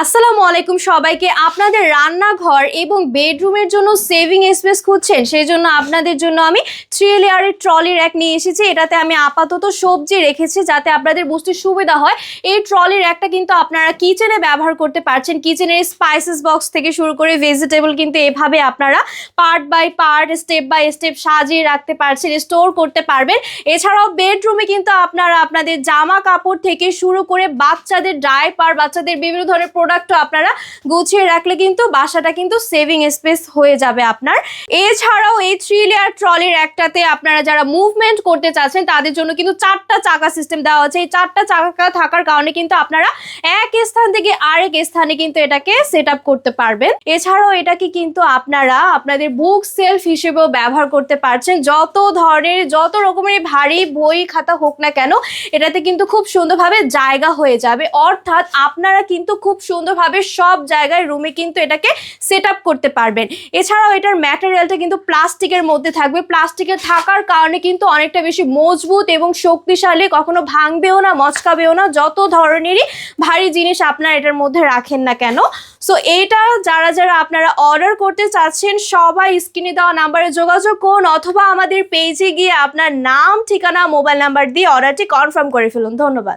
আসসালামু আলাইকুম সবাইকে। আপনাদের রান্নাঘর এবং বেডরুমের জন্য সেভিং স্পেস খুঁজছেন, সেই জন্য আপনাদের জন্য আমি 3 লেয়ারের ট্রলি র্যাক নিয়ে এসেছি। এটাতে আমি আপাতত সবজি রেখেছি যাতে আপনাদের বুঝতে সুবিধা হয়। এই ট্রলি র্যাকটা কিন্তু আপনারা কিচেনে ব্যবহার করতে পারছেন। কিচেনের স্পাইসেস বক্স থেকে শুরু করে ভেজিটেবল কিন্তু এভাবে আপনারা part by part, step by step সাজিয়ে রাখতে পারছেন, স্টোর করতে পারবেন। এছাড়াও বেডরুমে কিন্তু আপনারা আপনাদের জামা কাপড় থেকে শুরু করে বাচ্চাদের ডাইপার, বাচ্চাদের বিভিন্ন ধরনের প্রোডাক্টও আপনারা গুছিয়ে রাখলে কিন্তু বাসাটা কিন্তু সেভিং স্পেস হয়ে যাবে আপনার। এছাড়াও এই 3 লেয়ার ট্রলির একটাতে আপনারা যারা মুভমেন্ট করতে চাচ্ছেন তাদের জন্য কিন্তু 4টা চাকা সিস্টেম দেওয়া আছে। এই 4টা চাকা থাকার কারণে কিন্তু আপনারা এক স্থান থেকে আরেক স্থানে কিন্তু এটাকে সেট আপ করতে পারবেন। এছাড়াও এটাকে কিন্তু আপনারা আপনাদের বুক সেলফ হিসেবেও ব্যবহার করতে পারছেন। যত রকমের ভারী বই খাতা হোক না কেন, এটাতে কিন্তু খুব সুন্দরভাবে জায়গা হয়ে যাবে। অর্থাৎ আপনারা কিন্তু খুব সুন্দরভাবে সব জায়গায় রুমে কিন্তু এটাকে সেট আপ করতে পারবেন। এছাড়াও এটার ম্যাটেরিয়ালটা কিন্তু প্লাস্টিকের মধ্যে থাকবে। প্লাস্টিকের থাকার কারণে কিন্তু অনেকটা বেশি মজবুত এবং শক্তিশালী, কখনো ভাঙবেও না, মচকাবেও না, যত ধরনেরই ভারী জিনিস আপনারা এটার মধ্যে রাখেন না কেন। সো এইটা যারা আপনারা অর্ডার করতে চাচ্ছেন সবাই স্ক্রিনে দেওয়া নাম্বারে যোগাযোগ করুন, অথবা আমাদের পেজে গিয়ে আপনার নাম, ঠিকানা, মোবাইল নাম্বার দিয়ে অর্ডারটি কনফার্ম করে ফেলুন। ধন্যবাদ।